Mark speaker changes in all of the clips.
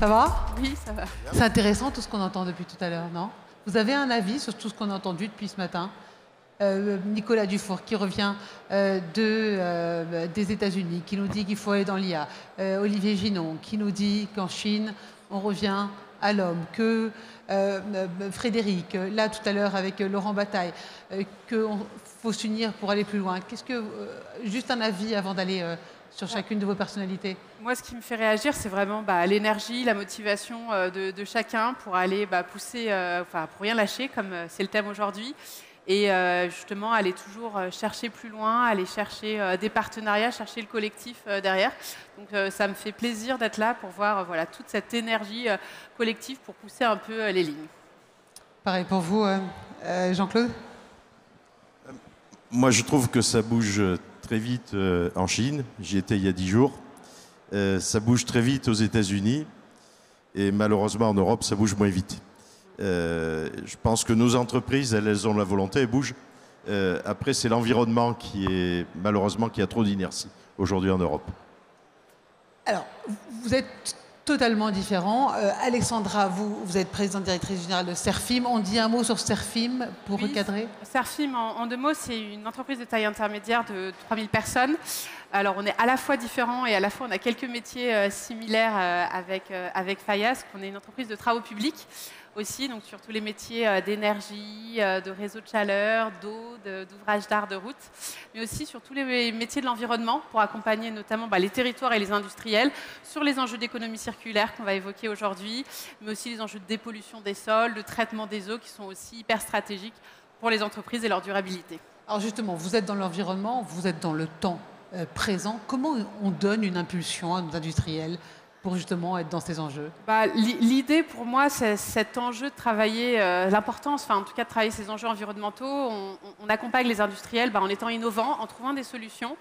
Speaker 1: Ça va?
Speaker 2: Oui, ça va.
Speaker 1: C'est intéressant tout ce qu'on entend depuis tout à l'heure, non? Vous avez un avis sur tout ce qu'on a entendu depuis ce matin? Nicolas Dufour qui revient des États-Unis, qui nous dit qu'il faut aller dans l'IA. Olivier Ginon qui nous dit qu'en Chine, on revient à l'homme. Que Frédéric, là tout à l'heure avec Laurent Bataille, qu'il faut s'unir pour aller plus loin. Qu'est-ce que juste un avis avant d'aller sur chacune de vos personnalités?
Speaker 2: Moi, ce qui me fait réagir, c'est vraiment l'énergie, la motivation de chacun pour aller pousser, pour rien lâcher, comme c'est le thème aujourd'hui. Et justement, aller toujours chercher plus loin, aller chercher des partenariats, chercher le collectif derrière. Donc ça me fait plaisir d'être là pour voir toute cette énergie collective pour pousser un peu les lignes.
Speaker 1: Pareil pour vous, Jean-Claude?
Speaker 3: Moi, je trouve que ça bouge très vite en Chine. J'y étais il y a 10 jours. Ça bouge très vite aux États-Unis. Et malheureusement, en Europe, ça bouge moins vite. Je pense que nos entreprises, elles ont la volonté, elles bougent. Après, c'est l'environnement malheureusement, qui a trop d'inertie aujourd'hui en Europe.
Speaker 1: Alors, vous êtes totalement différents. Alexandra, vous êtes présidente directrice générale de Serfim. On dit un mot sur Serfim pour recadrer?
Speaker 2: Serfim, en deux mots, c'est une entreprise de taille intermédiaire de 3000 personnes. Alors, on est à la fois différents et à la fois, on a quelques métiers similaires avec Fayas, qu'on est une entreprise de travaux publics aussi, donc sur tous les métiers d'énergie, de réseau de chaleur, d'eau, d'ouvrage d'art, de route, mais aussi sur tous les métiers de l'environnement pour accompagner notamment les territoires et les industriels sur les enjeux d'économie circulaire qu'on va évoquer aujourd'hui, mais aussi les enjeux de dépollution des sols, de traitement des eaux qui sont aussi hyper stratégiques pour les entreprises et leur durabilité.
Speaker 1: Alors justement, vous êtes dans l'environnement, vous êtes dans le temps présent. Comment on donne une impulsion à nos industriels pour justement être dans ces enjeux?
Speaker 2: L'idée pour moi, c'est cet enjeu de travailler, l'importance, en tout cas de travailler ces enjeux environnementaux. On accompagne les industriels en étant innovants, en trouvant des solutions,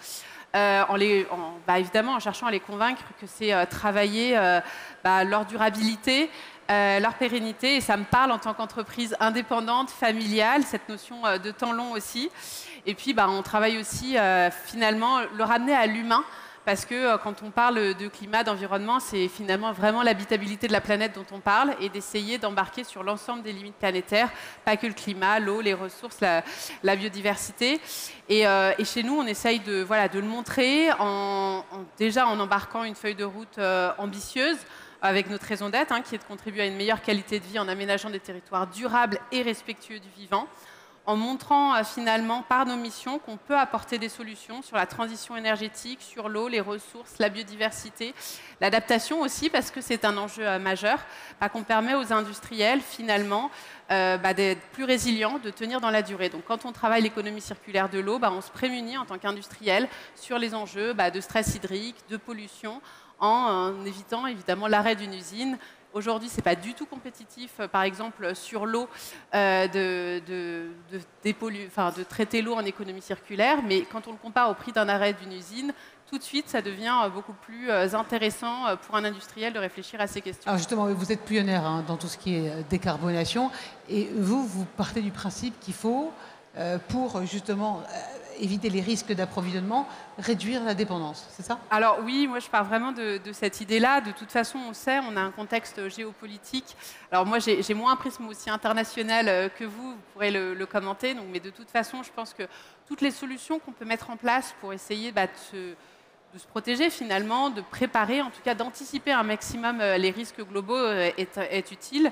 Speaker 2: évidemment en cherchant à les convaincre que c'est travailler leur durabilité, leur pérennité. Et ça me parle en tant qu'entreprise indépendante, familiale, cette notion de temps long aussi. Et puis on travaille aussi finalement le ramener à l'humain. Parce que quand on parle de climat, d'environnement, c'est finalement vraiment l'habitabilité de la planète dont on parle et d'essayer d'embarquer sur l'ensemble des limites planétaires, pas que le climat, l'eau, les ressources, la biodiversité. Et chez nous, on essaye de le montrer déjà en embarquant une feuille de route ambitieuse avec notre raison d'être, qui est de contribuer à une meilleure qualité de vie en aménageant des territoires durables et respectueux du vivant, en montrant finalement par nos missions qu'on peut apporter des solutions sur la transition énergétique, sur l'eau, les ressources, la biodiversité, l'adaptation aussi, parce que c'est un enjeu majeur, qu'on permet aux industriels finalement d'être plus résilients, de tenir dans la durée. Donc quand on travaille l'économie circulaire de l'eau, on se prémunit en tant qu'industriel sur les enjeux de stress hydrique, de pollution, en évitant évidemment l'arrêt d'une usine. Aujourd'hui, ce n'est pas du tout compétitif, par exemple, sur l'eau, de traiter l'eau en économie circulaire. Mais quand on le compare au prix d'un arrêt d'une usine, tout de suite, ça devient beaucoup plus intéressant pour un industriel de réfléchir à ces questions.
Speaker 1: Alors justement, vous êtes pionnière dans tout ce qui est décarbonation. Et vous partez du principe qu'il faut, pour justement éviter les risques d'approvisionnement, réduire la dépendance, c'est ça?
Speaker 2: Alors oui, moi je pars vraiment de cette idée-là. De toute façon, on sait, on a un contexte géopolitique. Alors moi j'ai moins un prisme aussi international que vous pourrez le commenter. Mais de toute façon, je pense que toutes les solutions qu'on peut mettre en place pour essayer de se protéger finalement, de préparer, en tout cas d'anticiper un maximum les risques globaux est utile.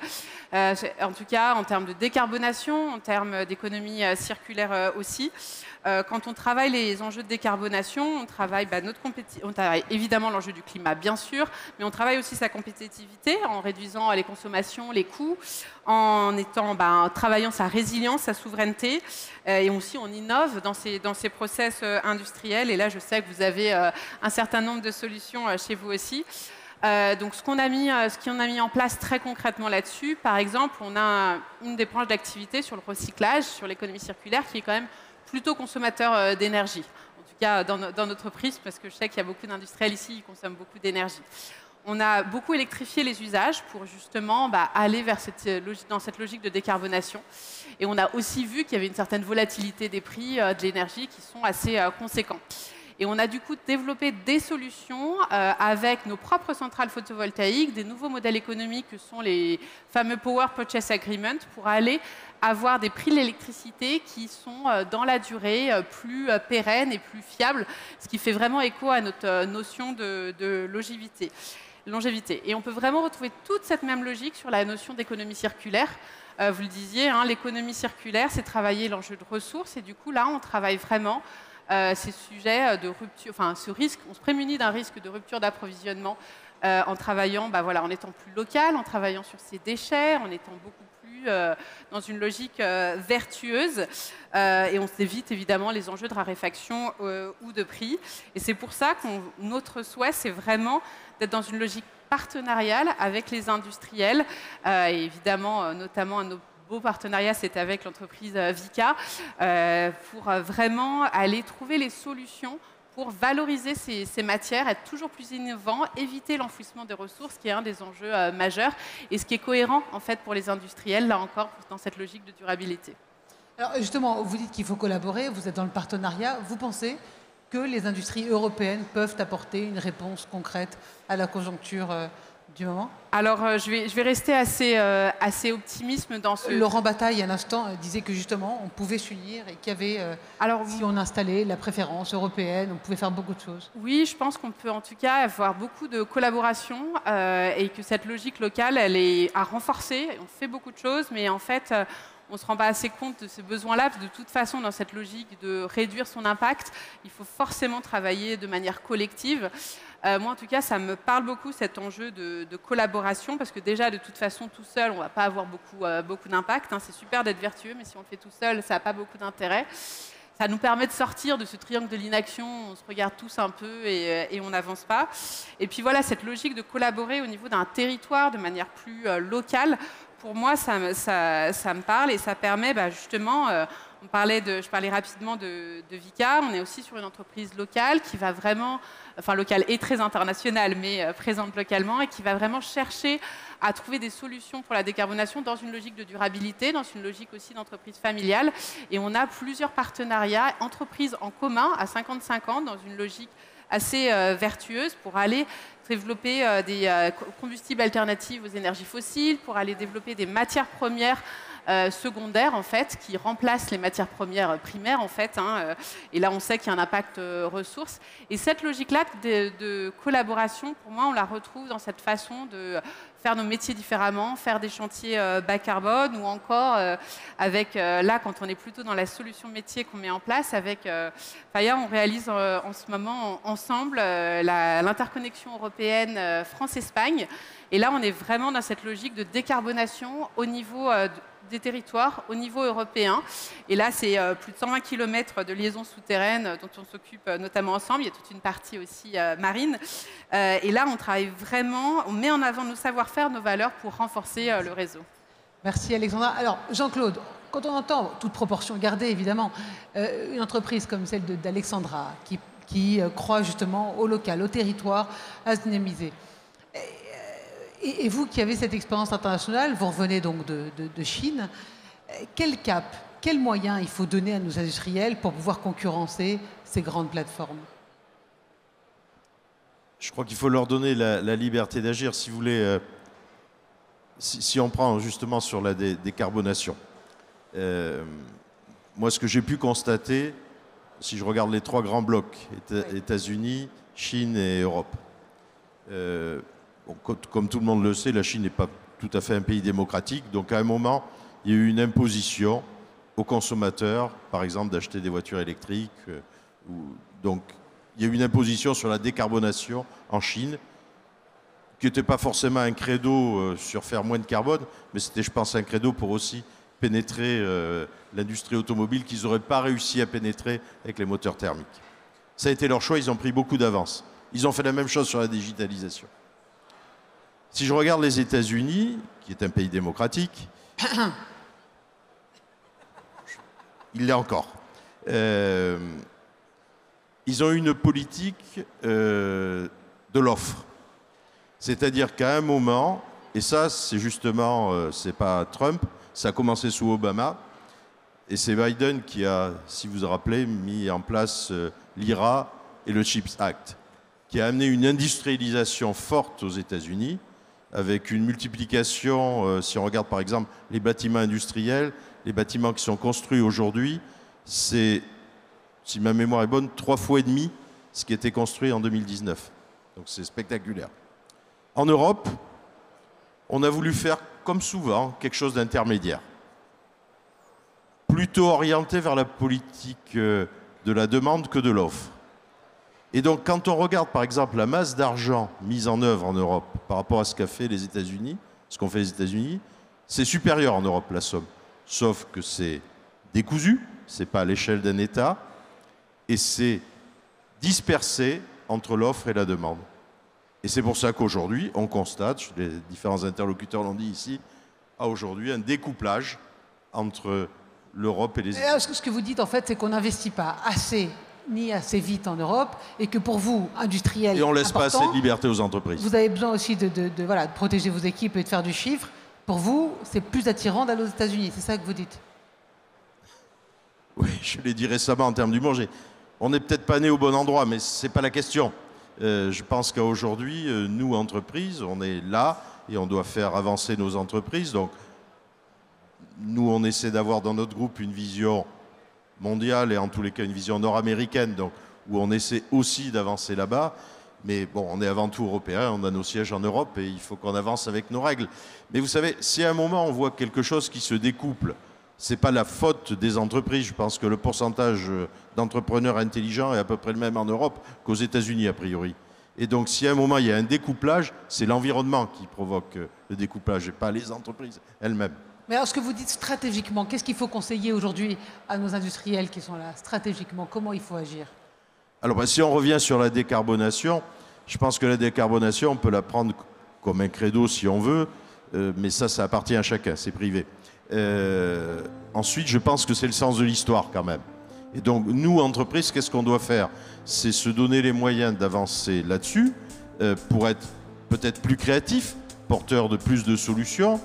Speaker 2: En tout cas en termes de décarbonation, en termes d'économie circulaire aussi. Quand on travaille les enjeux de décarbonation, on travaille on travaille évidemment l'enjeu du climat, bien sûr, mais on travaille aussi sa compétitivité en réduisant les consommations, les coûts, en travaillant sa résilience, sa souveraineté, et aussi on innove dans ces process industriels. Et là, je sais que vous avez un certain nombre de solutions chez vous aussi. Donc ce qu'on a mis en place très concrètement là-dessus, par exemple, on a une des branches d'activité sur le recyclage, sur l'économie circulaire, qui est quand même plutôt consommateur d'énergie. En tout cas, dans notre prise, parce que je sais qu'il y a beaucoup d'industriels ici qui consomment beaucoup d'énergie. On a beaucoup électrifié les usages pour justement aller dans cette logique de décarbonation. Et on a aussi vu qu'il y avait une certaine volatilité des prix de l'énergie qui sont assez conséquents. Et on a du coup développé des solutions avec nos propres centrales photovoltaïques, des nouveaux modèles économiques que sont les fameux Power Purchase Agreement pour aller avoir des prix de l'électricité qui sont dans la durée plus pérennes et plus fiables, ce qui fait vraiment écho à notre notion de longévité. Et on peut vraiment retrouver toute cette même logique sur la notion d'économie circulaire. Vous le disiez, hein, l'économie circulaire, c'est travailler l'enjeu de ressources. Et du coup, là, on travaille vraiment ces sujets de rupture, enfin, ce risque, on se prémunit d'un risque de rupture d'approvisionnement en travaillant, voilà, en étant plus local, en travaillant sur ses déchets, en étant beaucoup plus dans une logique vertueuse. Et on s'évite évidemment les enjeux de raréfaction ou de prix. Et c'est pour ça que notre souhait, c'est vraiment d'être dans une logique partenariale avec les industriels. Et évidemment, notamment, un de nos beaux partenariats, c'est avec l'entreprise Vicat, pour vraiment aller trouver les solutions pour valoriser ces matières, être toujours plus innovant, éviter l'enfouissement des ressources, qui est un des enjeux majeurs, et ce qui est cohérent en fait pour les industriels, là encore, dans cette logique de durabilité.
Speaker 1: Alors justement, vous dites qu'il faut collaborer, vous êtes dans le partenariat. Vous pensez que les industries européennes peuvent apporter une réponse concrète à la conjoncture du moment?
Speaker 2: Alors, je vais rester assez optimiste dans ce...
Speaker 1: Laurent Bataille, il y a un instant, disait que justement, on pouvait s'unir et qu'il y avait, si on installait la préférence européenne, on pouvait faire beaucoup de choses.
Speaker 2: Oui, je pense qu'on peut en tout cas avoir beaucoup de collaboration et que cette logique locale, elle est à renforcer. On fait beaucoup de choses, mais en fait... on ne se rend pas assez compte de ces besoins-là. De toute façon, dans cette logique de réduire son impact, il faut forcément travailler de manière collective. Moi, en tout cas, ça me parle beaucoup, cet enjeu de collaboration, parce que déjà, de toute façon, tout seul, on ne va pas avoir beaucoup d'impact. Hein. C'est super d'être vertueux, mais si on le fait tout seul, ça n'a pas beaucoup d'intérêt. Ça nous permet de sortir de ce triangle de l'inaction, on se regarde tous un peu et on n'avance pas. Et puis voilà, cette logique de collaborer au niveau d'un territoire de manière plus locale, pour moi, ça me parle et ça permet justement, je parlais rapidement de Vicat, on est aussi sur une entreprise locale qui va vraiment, enfin locale et très internationale, mais présente localement et qui va vraiment chercher à trouver des solutions pour la décarbonation dans une logique de durabilité, dans une logique aussi d'entreprise familiale. Et on a plusieurs partenariats, entreprises en commun à 50-50 dans une logique assez vertueuse pour aller développer des combustibles alternatifs aux énergies fossiles, pour aller développer des matières premières secondaires en fait, qui remplacent les matières premières primaires en fait. Hein, et là, on sait qu'il y a un impact ressources. Et cette logique-là de collaboration, pour moi, on la retrouve dans cette façon de faire nos métiers différemment, faire des chantiers bas carbone ou encore avec, là, quand on est plutôt dans la solution métier qu'on met en place, avec Faya, on réalise en ce moment ensemble l'interconnexion européenne France-Espagne. Et là, on est vraiment dans cette logique de décarbonation au niveau des territoires, au niveau européen. Et là, c'est plus de 120 km de liaisons souterraines dont on s'occupe notamment ensemble. Il y a toute une partie aussi marine. Et là, on travaille vraiment, on met en avant nos savoir-faire, nos valeurs pour renforcer le réseau.
Speaker 1: Merci Alexandra. Alors, Jean-Claude, quand on entend, toute proportion gardée évidemment, une entreprise comme celle d'Alexandra qui croit justement au local, au territoire, à se dynamiser. Et vous qui avez cette expérience internationale, vous revenez donc de Chine, quel cap, quels moyens il faut donner à nos industriels pour pouvoir concurrencer ces grandes plateformes?
Speaker 3: Je crois qu'il faut leur donner la liberté d'agir. Si vous voulez, si on prend justement sur la décarbonation, moi ce que j'ai pu constater, si je regarde les trois grands blocs, États-Unis, Chine et Europe, comme tout le monde le sait, la Chine n'est pas tout à fait un pays démocratique. Donc à un moment, il y a eu une imposition aux consommateurs, par exemple, d'acheter des voitures électriques. Donc il y a eu une imposition sur la décarbonation en Chine, qui n'était pas forcément un credo sur faire moins de carbone, mais c'était, je pense, un credo pour aussi pénétrer l'industrie automobile qu'ils n'auraient pas réussi à pénétrer avec les moteurs thermiques. Ça a été leur choix, ils ont pris beaucoup d'avance. Ils ont fait la même chose sur la digitalisation. Si je regarde les États-Unis, qui est un pays démocratique, il l'est encore. Ils ont une politique de l'offre. C'est-à-dire qu'à un moment, et ça c'est justement, c'est pas Trump, ça a commencé sous Obama, et c'est Biden qui a, si vous vous rappelez, mis en place l'IRA et le CHIPS Act, qui a amené une industrialisation forte aux États-Unis, avec une multiplication, si on regarde par exemple les bâtiments industriels, les bâtiments qui sont construits aujourd'hui, c'est, si ma mémoire est bonne, 3,5 fois ce qui était construit en 2019. Donc c'est spectaculaire. En Europe, on a voulu faire, comme souvent, quelque chose d'intermédiaire. Plutôt orienté vers la politique de la demande que de l'offre. Et donc, quand on regarde, par exemple, la masse d'argent mise en œuvre en Europe par rapport à ce qu'a fait les États-Unis, ce qu'ont fait les États-Unis, c'est supérieur en Europe, la somme. Sauf que c'est décousu, c'est pas à l'échelle d'un État, et c'est dispersé entre l'offre et la demande. Et c'est pour ça qu'aujourd'hui, on constate, les différents interlocuteurs l'ont dit ici, à aujourd'hui un découplage entre l'Europe et les États-Unis.
Speaker 1: Ce que vous dites, en fait, c'est qu'on n'investit pas assez ni assez vite en Europe, et que pour vous, industriels,
Speaker 3: et on ne laisse pas assez de liberté aux entreprises.
Speaker 1: Vous avez besoin aussi voilà, de protéger vos équipes et de faire du chiffre. Pour vous, c'est plus attirant d'aller aux États-Unis, c'est ça que vous dites?
Speaker 3: Oui, je l'ai dit récemment en termes d'humour. On n'est peut-être pas né au bon endroit, mais ce n'est pas la question. Je pense qu'aujourd'hui, nous, entreprises, on est là et on doit faire avancer nos entreprises. Donc, nous, on essaie d'avoir dans notre groupe une vision mondiale et en tous les cas une vision nord-américaine, donc où on essaie aussi d'avancer là-bas. Mais bon, on est avant tout européen, on a nos sièges en Europe et il faut qu'on avance avec nos règles. Mais vous savez, si à un moment on voit quelque chose qui se découple, ce n'est pas la faute des entreprises. Je pense que le pourcentage d'entrepreneurs intelligents est à peu près le même en Europe qu'aux États-Unis, a priori. Et donc, si à un moment il y a un découplage, c'est l'environnement qui provoque le découplage et pas les entreprises elles-mêmes.
Speaker 1: Mais alors, ce que vous dites stratégiquement, qu'est-ce qu'il faut conseiller aujourd'hui à nos industriels qui sont là? Stratégiquement, comment il faut agir?
Speaker 3: Alors, si on revient sur la décarbonation, je pense que la décarbonation, on peut la prendre comme un credo si on veut, mais ça appartient à chacun, c'est privé. Ensuite, je pense que c'est le sens de l'histoire quand même. Et donc, nous, entreprises, qu'est-ce qu'on doit faire? C'est se donner les moyens d'avancer là-dessus pour être peut-être plus créatif, porteur de plus de solutions,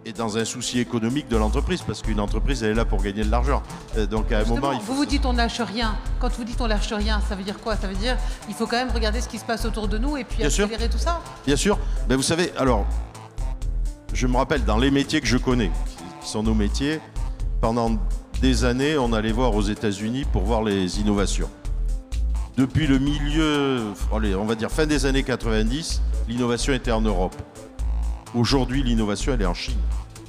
Speaker 3: et dans un souci économique de l'entreprise, parce qu'une entreprise, elle est là pour gagner de l'argent. Donc à un moment, il faut...
Speaker 1: Vous dites on lâche rien. Quand vous dites on lâche rien, ça veut dire quoi? Ça veut dire il faut quand même regarder ce qui se passe autour de nous et puis
Speaker 3: Bien
Speaker 1: accélérer tout ça?
Speaker 3: Bien sûr. Ben, vous savez, alors, je me rappelle, dans les métiers que je connais, qui sont nos métiers, pendant des années, on allait voir aux États-Unis pour voir les innovations. Depuis le milieu, allez, on va dire fin des années 90, l'innovation était en Europe. Aujourd'hui, l'innovation, elle est en Chine.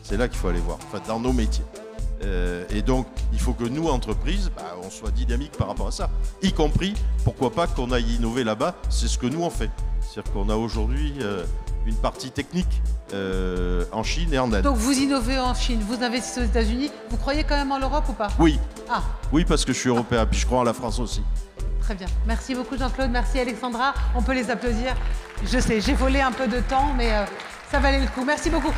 Speaker 3: C'est là qu'il faut aller voir, enfin, dans nos métiers. Et donc, il faut que nous, entreprises, on soit dynamiques par rapport à ça. Y compris, pourquoi pas qu'on aille innover là-bas, c'est ce que nous, on fait. C'est-à-dire qu'on a aujourd'hui une partie technique en Chine et en Inde.
Speaker 1: Donc, vous innovez en Chine, vous investissez aux États-Unis. Vous croyez quand même en l'Europe ou pas?
Speaker 3: Oui.
Speaker 1: Ah.
Speaker 3: Oui, parce que je suis européen, puis je crois en la France aussi.
Speaker 1: Très bien. Merci beaucoup, Jean-Claude. Merci, Alexandra. On peut les applaudir. Je sais, j'ai volé un peu de temps, mais... ça valait le coup. Merci beaucoup.